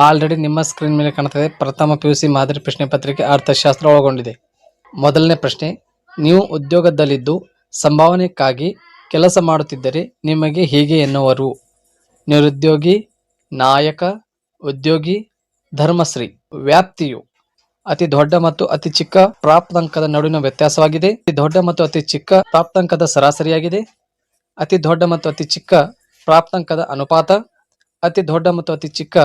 Already ನಿಮ್ಮ screen ಮೇಲೆ ಕಾಣುತ್ತದೆ. ಪ್ರಥಮ PUC ಮಾದರಿ ಪ್ರಶ್ನೆ ಪತ್ರಿಕೆ ಅರ್ಥಶಾಸ್ತ್ರ ಒಳಗೊಂಡಿದೆ. ಮೊದಲನೇ ಪ್ರಶ್ನೆ, ನೀವು ಉದ್ಯೋಗದಲ್ಲಿದ್ದು ಸಂಭಾವನೆಗಾಗಿ ಕೆಲಸ ಮಾಡುತ್ತಿದ್ದರೆ ನಿಮಗೆ ಹೀಗೆ ಎನ್ನುವರು: ನಿರುದ್ಯೋಗಿ, ನಾಯಕ, ಉದ್ಯೋಗಿ, ಧರ್ಮಶ್ರೀ. ವ್ಯಾಪ್ತಿಯು ಅತಿ ದೊಡ್ಡ ಮತ್ತು ಅತಿ ಚಿಕ್ಕ ಪ್ರಾಪ್ತಾಂಕದ ನಡುವಿನ ವ್ಯತ್ಯಾಸವಾಗಿದೆ. ಅತಿ ದೊಡ್ಡ ಮತ್ತು ಅತಿ ಚಿಕ್ಕ ಪ್ರಾಪ್ತಾಂಕದ ಸರಾಸರಿಯಾಗಿದೆ. ಅತಿ ದೊಡ್ಡ ಮತ್ತು ಅತಿ ಚಿಕ್ಕ ಪ್ರಾಪ್ತಾಂಕದ ಅನುಪಾತ. ಅತಿ ದೊಡ್ಡ ಮತ್ತು ಅತಿ ಚಿಕ್ಕ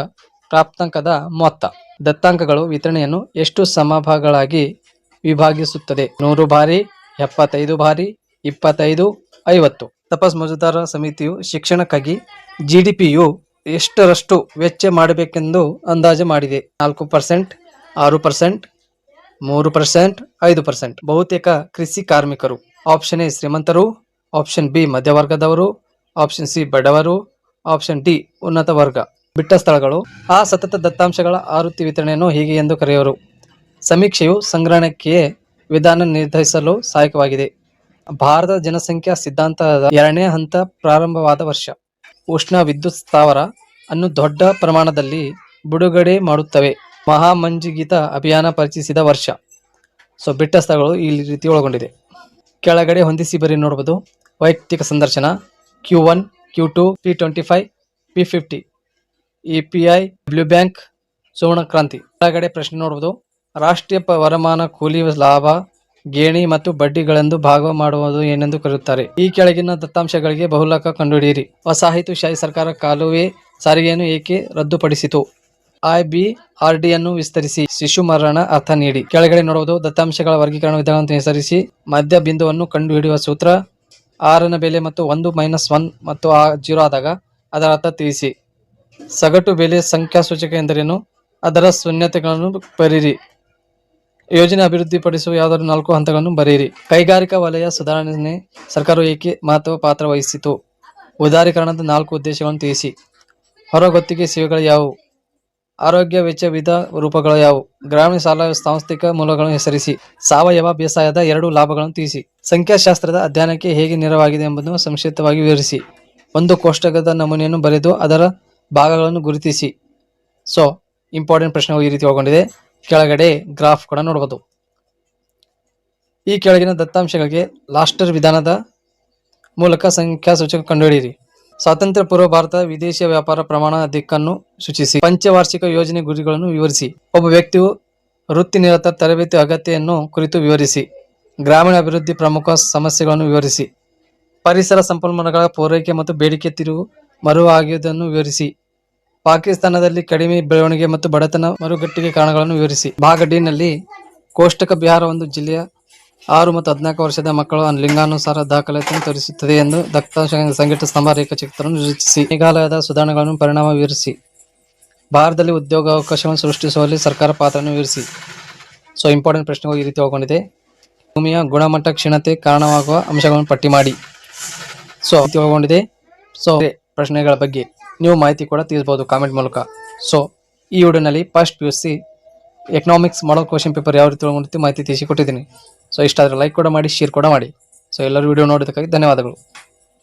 ಪ್ರಾಪ್ತಾಂಕದ ಮೊತ್ತ. ದತ್ತಾಂಕಗಳು ವಿತರಣೆಯನ್ನು ಎಷ್ಟು ಸಮಭಾಗಗಳಾಗಿ ವಿಭಾಗಿಸುತ್ತದೆ? 100 ಬಾರಿ, 75 ಬಾರಿ, 25, 50. ತಪಾಸ್ ಮಜುದಾರ ಸಮಿತಿಯು ಶಿಕ್ಷಣಕ್ಕಾಗಿ GDPಯು ಎಷ್ಟರಷ್ಟು ವೆಚ್ಚ ಮಾಡಬೇಕೆಂದು ಅಂದಾಜು ಮಾಡಿದೆ? 4%, 6%, 3%, 5%. ಬಹುತೇಕ ಕೃಷಿ ಕಾರ್ಮಿಕರು ಆಪ್ಷನ್ ಎ ಶ್ರೀಮಂತರು, ಆಪ್ಷನ್ ಬಿ ಮಧ್ಯವರ್ಗದವರು, ಆಪ್ಷನ್ ಸಿ ಬಡವರು, ಆಪ್ಷನ್ ಡಿ ಉನ್ನತ ವರ್ಗ. ಬಿಟ್ಟ ಸ್ಥಳಗಳು. ಆ ಸತತ ದತ್ತಾಂಶಗಳ ಆವೃತ್ತಿ ವಿತರಣೆಯನ್ನು ಹೀಗೆ ಎಂದು ಕರೆಯುವರು: ಸಮೀಕ್ಷೆಯು ಸಂಗ್ರಹಣೆಯ ವಿಧಾನ ನಿರ್ಧರಿಸಲು ಸಹಾಯಕವಾಗಿದೆ. ಭಾರತದ ಜನಸಂಖ್ಯಾ ಸಿದ್ಧಾಂತದ 2ನೇ ಹಂತ ಪ್ರಾರಂಭವಾದ ವರ್ಷ. ಉಷ್ಣ ವಿದ್ಯುತ್ ಸ್ಥಾವರ ಅನ್ನು ದೊಡ್ಡ ಪ್ರಮಾಣದಲ್ಲಿ ಬಿಡುಗಡೆ ಮಾಡುತ್ತವೆ. ಮಹಾಮಂಜಿಗೀತ ಅಭಿಯಾನ ಪರಿಚಯಿಸಿದ ವರ್ಷ. ಸೊ ಬಿಟ್ಟ ಸ್ಥಳಗಳು ಈ ರೀತಿ ಒಳಗೊಂಡಿದೆ. ಕೆಳಗಡೆ ಹೊಂದಿಸಿ ಬರಿ ನೋಡಬಹುದು. ವೈಯಕ್ತಿಕ ಸಂದರ್ಶನ Q1, Q2, P25, P50, EPI, blue bank, ಸುವರ್ಣ ಕ್ರಾಂತಿ. ಕೆಳಗಡೆ ಪ್ರಶ್ನೆ ನೋಡಬಹುದು. ರಾಷ್ಟ್ರೀಯ ವರಮಾನ ಕೂಲಿ ಲಾಭ, ಗೇಣಿ ಮತ್ತು ಬಡ್ಡಿಗಳೆಂದು ಭಾಗ ಮಾಡುವುದು ಏನೆಂದು ಕರೆಯುತ್ತಾರೆ? ಈ ಕೆಳಗಿನ ದತ್ತಾಂಶಗಳಿಗೆ ಬಹುಲಕ ಕಂಡುಹಿಡಿಯಿರಿ. ವಸಾಹತುಶಾಹಿ ಸರ್ಕಾರ ಕಾಲುವೆ ಸಾರಿಗೆಯನ್ನು ಏಕೆ ರದ್ದುಪಡಿಸಿತು? IBRD ಅನ್ನು ವಿಸ್ತರಿಸಿ. ಶಿಶು ಮರಣ ಅರ್ಥ ನೀಡಿ. ಕೆಳಗಡೆ ನೋಡುವುದು ದತ್ತಾಂಶಗಳ ವರ್ಗೀಕರಣ ವಿಧಾನವನ್ನು ಹೆಸರಿಸಿ. ಮಧ್ಯ ಬಿಂದುವನ್ನು ಕಂಡುಹಿಡಿಯುವ ಸೂತ್ರ. R ನ ಬೆಲೆ ಮತ್ತು 1 - 1 ಮತ್ತು 0 ಆದಾಗ ಅದರ ಅರ್ಥ ತಿಳಿಸಿ. ಸಗಟು ಬೆಲೆ ಸಂಖ್ಯಾಸೂಚಕ ಎಂದರೇನು? ಅದರ ಶೂನ್ಯತೆಗಳನ್ನು ಬರೆಯಿರಿ. ಯೋಜನೆ ಅಭಿವೃದ್ಧಿಪಡಿಸುವ ಯಾವುದಾದರೂ 4 ಹಂತಗಳನ್ನು ಬರೆಯಿರಿ. ಕೈಗಾರಿಕಾ ವಲಯ ಸುಧಾರಣೆ ಸರ್ಕಾರವು ಏಕೆ ಮಹತ್ವ ಪಾತ್ರ ವಹಿಸಿತು? ಉದಾರೀಕರಣದ 4 ಉದ್ದೇಶಗಳನ್ನು ತಿಳಿಸಿ. ಹೊರಗುತ್ತಿಗೆ ಸೇವೆಗಳು ಯಾವುವು? ಆರೋಗ್ಯ ವೆಚ್ಚ ವಿವಿಧ ರೂಪಗಳು ಯಾವುವು? ಗ್ರಾಮೀಣ ಸಾಲ ಸಾಂಸ್ಥಿಕ ಮೂಲಗಳನ್ನು ಹೆಸರಿಸಿ. ಸಾವಯವ ಬೇಸಾಯದ 2 ಲಾಭಗಳನ್ನು ತಿಳಿಸಿ. ಸಂಖ್ಯಾಶಾಸ್ತ್ರದ ಅಧ್ಯಯನಕ್ಕೆ ಹೇಗೆ ನೆರವಾಗಿದೆ ಎಂಬುದನ್ನು ಸಂಕ್ಷಿಪ್ತವಾಗಿ ವಿವರಿಸಿ. ಒಂದು ಕೋಷ್ಟಕದ ನಮೂನೆಯನ್ನು ಬರೆದು ಅದರ ಭಾಗಗಳನ್ನು ಗುರುತಿಸಿ. ಸೊ ಇಂಪಾರ್ಟೆಂಟ್ ಪ್ರಶ್ನೆಗಳು ಈ ರೀತಿ ಒಳಗೊಂಡಿದೆ. ಕೆಳಗಡೆ ಗ್ರಾಫ್ ಕೂಡ ನೋಡಬಹುದು. ಈ ಕೆಳಗಿನ ದತ್ತಾಂಶಗಳಿಗೆ ಲಾಸ್ಟರ್ ವಿಧಾನದ ಮೂಲಕ ಸಂಖ್ಯಾಸೂಚಕ ಕಂಡುಹಿಡಿಯಿರಿ. ಸ್ವಾತಂತ್ರ್ಯ ಪೂರ್ವ ಭಾರತದ ವಿದೇಶಿ ವ್ಯಾಪಾರ ಪ್ರಮಾಣ ದಿಕ್ಕನ್ನು ಸೂಚಿಸಿ. ಪಂಚವಾರ್ಷಿಕ ಯೋಜನೆ ಗುರಿಗಳನ್ನು ವಿವರಿಸಿ. ಒಬ್ಬ ವ್ಯಕ್ತಿಯು ವೃತ್ತಿನಿರತ ತರಬೇತಿ ಅಗತ್ಯವನ್ನು ಕುರಿತು ವಿವರಿಸಿ. ಗ್ರಾಮೀಣ ಅಭಿವೃದ್ಧಿ ಪ್ರಮುಖ ಸಮಸ್ಯೆಗಳನ್ನು ವಿವರಿಸಿ. ಪರಿಸರ ಸಂಪನ್ಮೂಲಗಳ ಪೂರೈಕೆ ಮತ್ತು ಬೇಡಿಕೆ ತಿರುವು ಮರುವಾಗುವುದನ್ನು ವಿವರಿಸಿ. ಪಾಕಿಸ್ತಾನದಲ್ಲಿ ಕಡಿಮೆ ಬೆಳವಣಿಗೆ ಮತ್ತು ಬಡತನ ಮರುಗಟ್ಟಿಗೆ ಕಾರಣಗಳನ್ನು ವಿವರಿಸಿ. ಭಾಗ ಡಿ ನಲ್ಲಿ ಕೋಷ್ಟಕ ಬಿಹಾರ ಒಂದು ಜಿಲ್ಲೆಯ 6 ಮತ್ತು 14 ವರ್ಷದ ಮಕ್ಕಳ ಲಿಂಗಾನುಸಾರ ದಾಖಲಾತಿಯನ್ನು ತೋರಿಸುತ್ತದೆ ಎಂದು ದತ್ತಾಂಶ ಸಂಘಟಿತ ಸ್ತಂಭ ರೇಖಾಚಿತ್ರವನ್ನು ರಚಿಸಿ. ಮೇಘಾಲಯದ ಸುಧಾರಣೆಗಳನ್ನು ಪರಿಣಾಮ ವಿವರಿಸಿ. ಭಾರತದಲ್ಲಿ ಉದ್ಯೋಗಾವಕಾಶವನ್ನು ಸೃಷ್ಟಿಸುವಲ್ಲಿ ಸರ್ಕಾರ ಪಾತ್ರವನ್ನು ವಿವರಿಸಿ. ಸೊ ಇಂಪಾರ್ಟೆಂಟ್ ಪ್ರಶ್ನೆಗಳು ಈ ರೀತಿ ಒಳಗೊಂಡಿದೆ. ಭೂಮಿಯ ಗುಣಮಟ್ಟ ಕ್ಷೀಣತೆ ಕಾರಣವಾಗುವ ಅಂಶಗಳನ್ನು ಪಟ್ಟಿ ಮಾಡಿ. ಸೊ ಒಳಗೊಂಡಿದೆ. ಸೊ ಪ್ರಶ್ನೆಗಳ ಬಗ್ಗೆ ನೀವು ಮಾಹಿತಿ ಕೂಡ ತಿಳಿಸಬಹುದು ಕಾಮೆಂಟ್ ಮೂಲಕ. ಸೊ ಈ ವಿಡಿಯೋನಲ್ಲಿ first PUC economics model question paper ಯಾವ ರೀತಿ ಒಳಗೊಂಡಿತ್ತು ಮಾಹಿತಿ ತಿಳಿಸಿಕೊಟ್ಟಿದ್ದೀನಿ. ಸೊ ಇಷ್ಟ ಆದರೆ ಲೈಕ್ ಕೂಡ ಮಾಡಿ, ಶೇರ್ ಕೂಡ ಮಾಡಿ. ಸೊ ಎಲ್ಲರೂ ವಿಡಿಯೋ ನೋಡೋದಕ್ಕಾಗಿ ಧನ್ಯವಾದಗಳು.